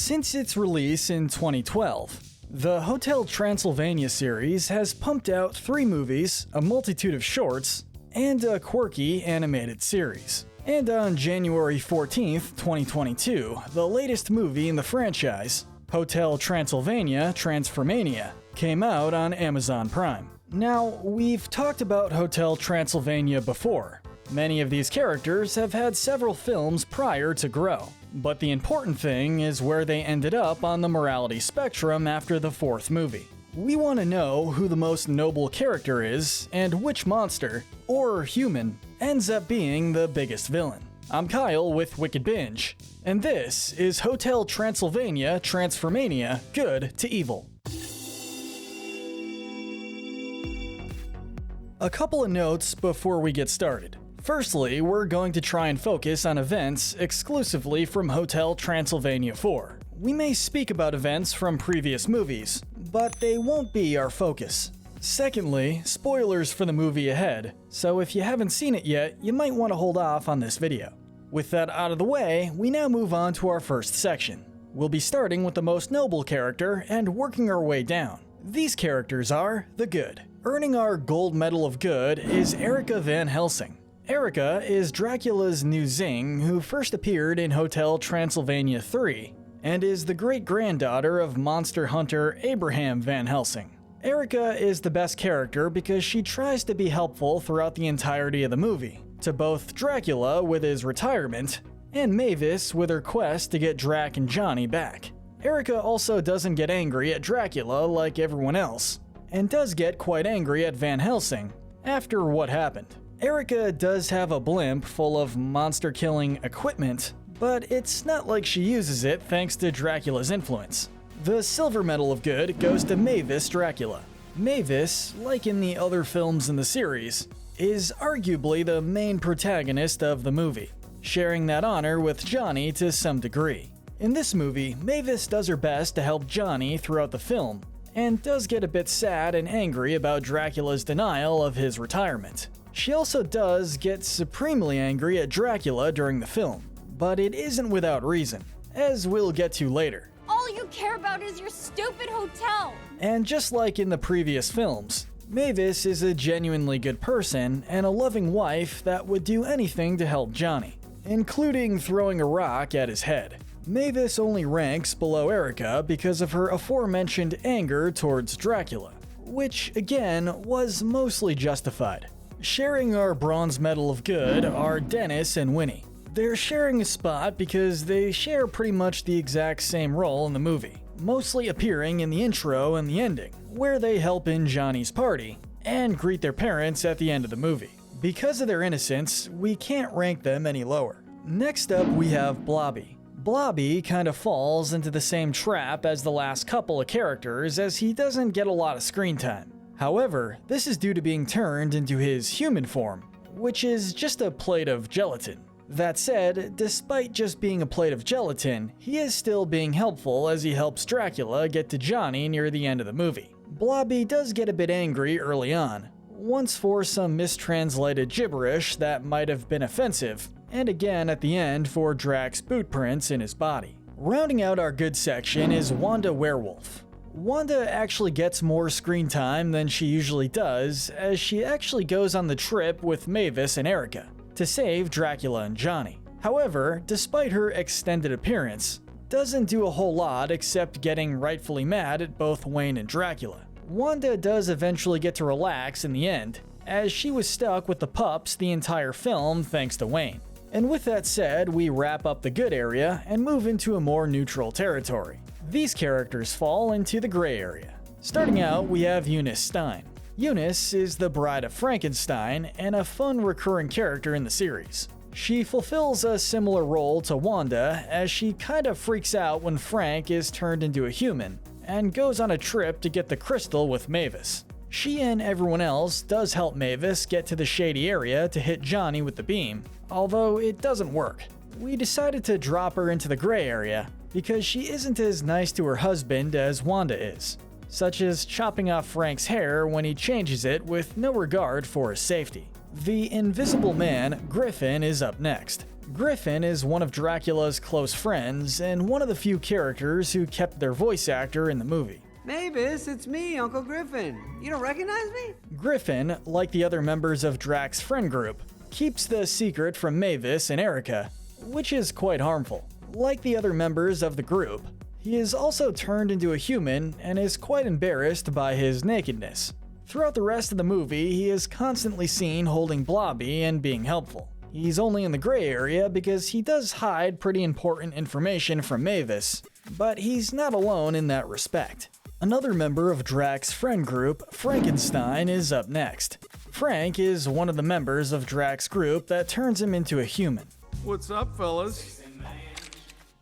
Since its release in 2012, the Hotel Transylvania series has pumped out 3 movies, a multitude of shorts, and a quirky animated series. And on January 14th, 2022, the latest movie in the franchise, Hotel Transylvania Transformania, came out on Amazon Prime. Now, we've talked about Hotel Transylvania before. Many of these characters have had several films prior to Grow, but the important thing is where they ended up on the morality spectrum after the 4th movie. We want to know who the most noble character is and which monster, or human, ends up being the biggest villain. I'm Kyle with Wicked Binge, and this is Hotel Transylvania Transformania Good to Evil. A couple of notes before we get started. Firstly, we're going to try and focus on events exclusively from Hotel Transylvania 4. We may speak about events from previous movies, but they won't be our focus. Secondly, spoilers for the movie ahead, so if you haven't seen it yet, you might want to hold off on this video. With that out of the way, we now move on to our first section. We'll be starting with the most noble character and working our way down. These characters are the good. Earning our gold medal of good is Erica Van Helsing. Erica is Dracula's new Zing, who first appeared in Hotel Transylvania 3, and is the great-granddaughter of monster hunter Abraham Van Helsing. Erica is the best character because she tries to be helpful throughout the entirety of the movie, to both Dracula with his retirement, and Mavis with her quest to get Drac and Johnny back. Erica also doesn't get angry at Dracula like everyone else, and does get quite angry at Van Helsing after what happened. Erica does have a blimp full of monster-killing equipment, but it's not like she uses it thanks to Dracula's influence. The silver medal of good goes to Mavis Dracula. Mavis, like in the other films in the series, is arguably the main protagonist of the movie, sharing that honor with Johnny to some degree. In this movie, Mavis does her best to help Johnny throughout the film, and does get a bit sad and angry about Dracula's denial of his retirement. She also does get supremely angry at Dracula during the film, but it isn't without reason, as we'll get to later. All you care about is your stupid hotel! And just like in the previous films, Mavis is a genuinely good person and a loving wife that would do anything to help Johnny, including throwing a rock at his head. Mavis only ranks below Erica because of her aforementioned anger towards Dracula, which again was mostly justified. Sharing our bronze medal of good are Dennis and Winnie. They're sharing a spot because they share pretty much the exact same role in the movie, mostly appearing in the intro and the ending, where they help in Johnny's party and greet their parents at the end of the movie. Because of their innocence, we can't rank them any lower. Next up, we have Blobby. Blobby kind of falls into the same trap as the last couple of characters, as he doesn't get a lot of screen time. However, this is due to being turned into his human form, which is just a plate of gelatin. That said, despite just being a plate of gelatin, he is still being helpful as he helps Dracula get to Johnny near the end of the movie. Blobby does get a bit angry early on, once for some mistranslated gibberish that might have been offensive, and again at the end for Drac's boot prints in his body. Rounding out our good section is Wanda Werewolf. Wanda actually gets more screen time than she usually does, as she actually goes on the trip with Mavis and Erica to save Dracula and Johnny. However, despite her extended appearance, doesn't do a whole lot except getting rightfully mad at both Wayne and Dracula. Wanda does eventually get to relax in the end, as she was stuck with the pups the entire film thanks to Wayne. And with that said, we wrap up the good area and move into a more neutral territory. These characters fall into the gray area. Starting out, we have Eunice Stein. Eunice is the bride of Frankenstein and a fun recurring character in the series. She fulfills a similar role to Wanda, as she kind of freaks out when Frank is turned into a human, and goes on a trip to get the crystal with Mavis. She and everyone else does help Mavis get to the shady area to hit Johnny with the beam, although it doesn't work. We decided to drop her into the gray area because she isn't as nice to her husband as Wanda is, such as chopping off Frank's hair when he changes it with no regard for his safety. The Invisible Man, Griffin, is up next. Griffin is one of Dracula's close friends and one of the few characters who kept their voice actor in the movie. Mavis, it's me, Uncle Griffin. You don't recognize me? Griffin, like the other members of Drax's friend group, keeps the secret from Mavis and Erica, which is quite harmful. Like the other members of the group, he is also turned into a human and is quite embarrassed by his nakedness. Throughout the rest of the movie, he is constantly seen holding Blobby and being helpful. He's only in the gray area because he does hide pretty important information from Mavis, but he's not alone in that respect. Another member of Drax's friend group, Frankenstein, is up next. Frank is one of the members of Drax's group that turns him into a human. What's up, fellas?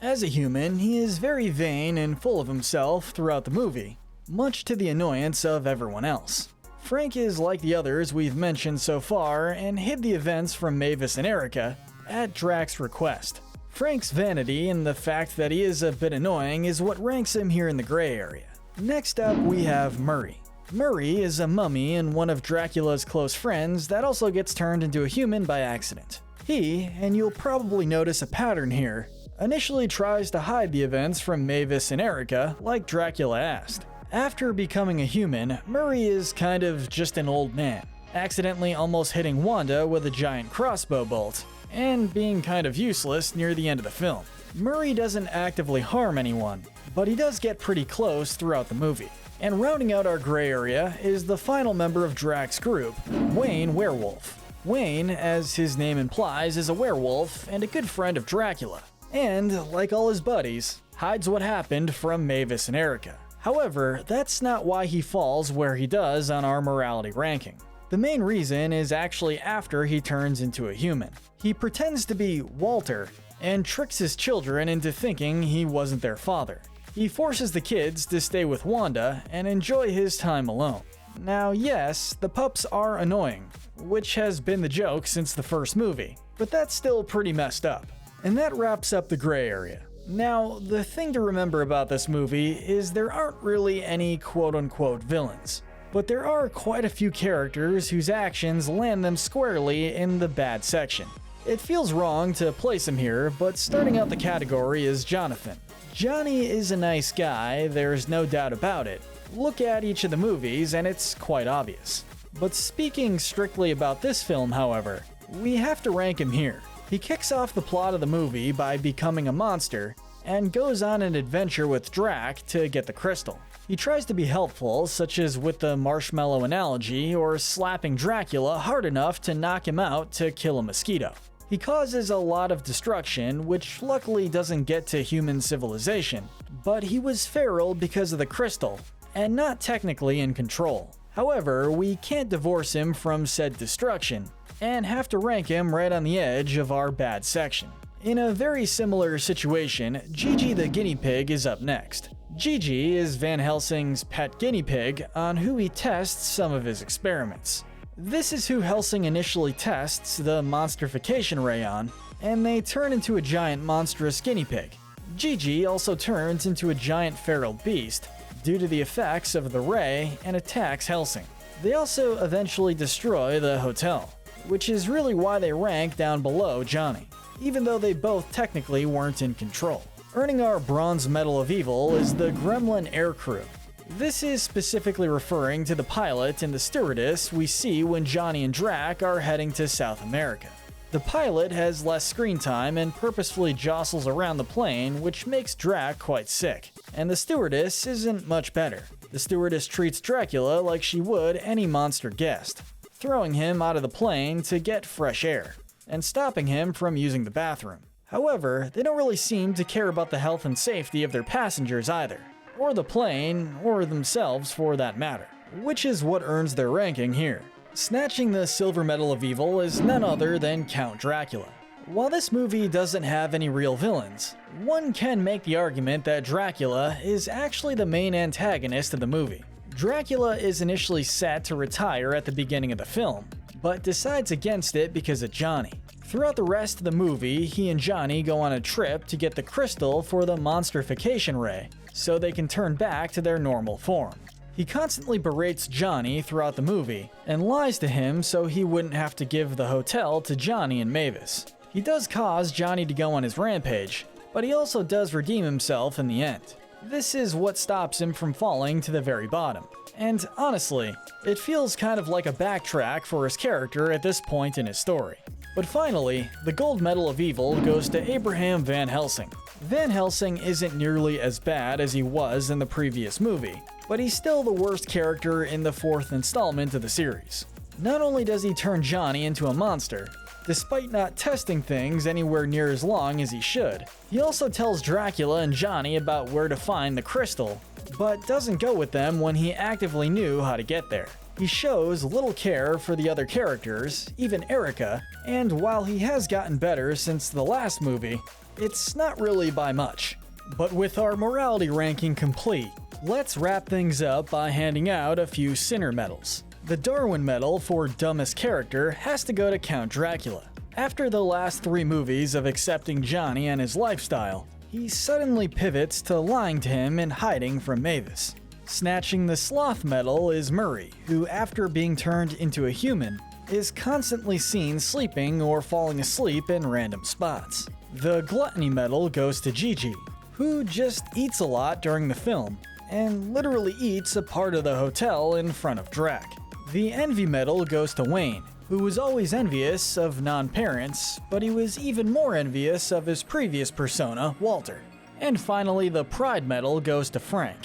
As a human, he is very vain and full of himself throughout the movie, much to the annoyance of everyone else. Frank is like the others we've mentioned so far and hid the events from Mavis and Erica at Drax's request. Frank's vanity and the fact that he is a bit annoying is what ranks him here in the gray area. Next up, we have Murray. Murray is a mummy and one of Dracula's close friends that also gets turned into a human by accident. He, and you'll probably notice a pattern here, initially tries to hide the events from Mavis and Erica like Dracula asked. After becoming a human, Murray is kind of just an old man, accidentally almost hitting Wanda with a giant crossbow bolt, and being kind of useless near the end of the film. Murray doesn't actively harm anyone, but he does get pretty close throughout the movie. And rounding out our gray area is the final member of Drax's group, Wayne Werewolf. Wayne, as his name implies, is a werewolf and a good friend of Dracula, and, like all his buddies, hides what happened from Mavis and Erica. However, that's not why he falls where he does on our morality ranking. The main reason is actually after he turns into a human. He pretends to be Walter and tricks his children into thinking he wasn't their father. He forces the kids to stay with Wanda and enjoy his time alone. Now, yes, the pups are annoying, which has been the joke since the first movie, but that's still pretty messed up. And that wraps up the gray area. Now, the thing to remember about this movie is there aren't really any quote-unquote villains, but there are quite a few characters whose actions land them squarely in the bad section. It feels wrong to place him here, but starting out the category is Jonathan. Johnny is a nice guy, there's no doubt about it. Look at each of the movies and it's quite obvious. But speaking strictly about this film, however, we have to rank him here. He kicks off the plot of the movie by becoming a monster and goes on an adventure with Drax to get the crystal. He tries to be helpful, such as with the marshmallow analogy or slapping Dracula hard enough to knock him out to kill a mosquito. He causes a lot of destruction, which luckily doesn't get to human civilization, but he was feral because of the crystal, and not technically in control. However, we can't divorce him from said destruction, and have to rank him right on the edge of our bad section. In a very similar situation, Gigi the guinea pig is up next. Gigi is Van Helsing's pet guinea pig on who he tests some of his experiments. This is who Helsing initially tests the monsterification ray on, and they turn into a giant monstrous guinea pig. Gigi also turns into a giant feral beast due to the effects of the ray and attacks Helsing. They also eventually destroy the hotel, which is really why they rank down below Johnny, even though they both technically weren't in control. Earning our bronze medal of evil is the Gremlin air crew. This is specifically referring to the pilot and the stewardess we see when Johnny and Drax are heading to South America. The pilot has less screen time and purposefully jostles around the plane, which makes Drax quite sick. And the stewardess isn't much better. The stewardess treats Dracula like she would any monster guest, throwing him out of the plane to get fresh air, and stopping him from using the bathroom. However, they don't really seem to care about the health and safety of their passengers either, or the plane, or themselves for that matter, which is what earns their ranking here. Snatching the silver medal of evil is none other than Count Dracula. While this movie doesn't have any real villains, one can make the argument that Dracula is actually the main antagonist of the movie. Dracula is initially set to retire at the beginning of the film, but decides against it because of Johnny. Throughout the rest of the movie, he and Johnny go on a trip to get the crystal for the monsterification ray, so they can turn back to their normal form. He constantly berates Johnny throughout the movie, and lies to him so he wouldn't have to give the hotel to Johnny and Mavis. He does cause Johnny to go on his rampage, but he also does redeem himself in the end. This is what stops him from falling to the very bottom. And honestly, it feels kind of like a backtrack for his character at this point in his story. But finally, the gold medal of evil goes to Abraham Van Helsing. Van Helsing isn't nearly as bad as he was in the previous movie, but he's still the worst character in the fourth installment of the series. Not only does he turn Johnny into a monster, despite not testing things anywhere near as long as he should, he also tells Dracula and Johnny about where to find the crystal, but doesn't go with them when he actively knew how to get there. He shows little care for the other characters, even Erica, and while he has gotten better since the last movie, it's not really by much. But with our morality ranking complete, let's wrap things up by handing out a few Sinner medals. The Darwin Medal for dumbest character has to go to Count Dracula. After the last 3 movies of accepting Johnny and his lifestyle, he suddenly pivots to lying to him and hiding from Mavis. Snatching the Sloth Medal is Murray, who after being turned into a human, is constantly seen sleeping or falling asleep in random spots. The Gluttony Medal goes to Gigi, who just eats a lot during the film, and literally eats a part of the hotel in front of Drac. The Envy Medal goes to Wayne, who was always envious of non-parents, but he was even more envious of his previous persona, Walter. And finally, the Pride Medal goes to Frank,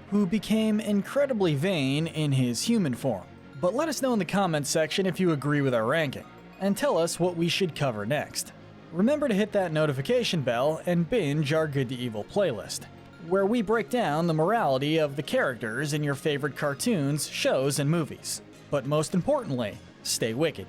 who became incredibly vain in his human form. But let us know in the comments section if you agree with our ranking, and tell us what we should cover next. Remember to hit that notification bell and binge our Good to Evil playlist, where we break down the morality of the characters in your favorite cartoons, shows, and movies. But most importantly, stay wicked.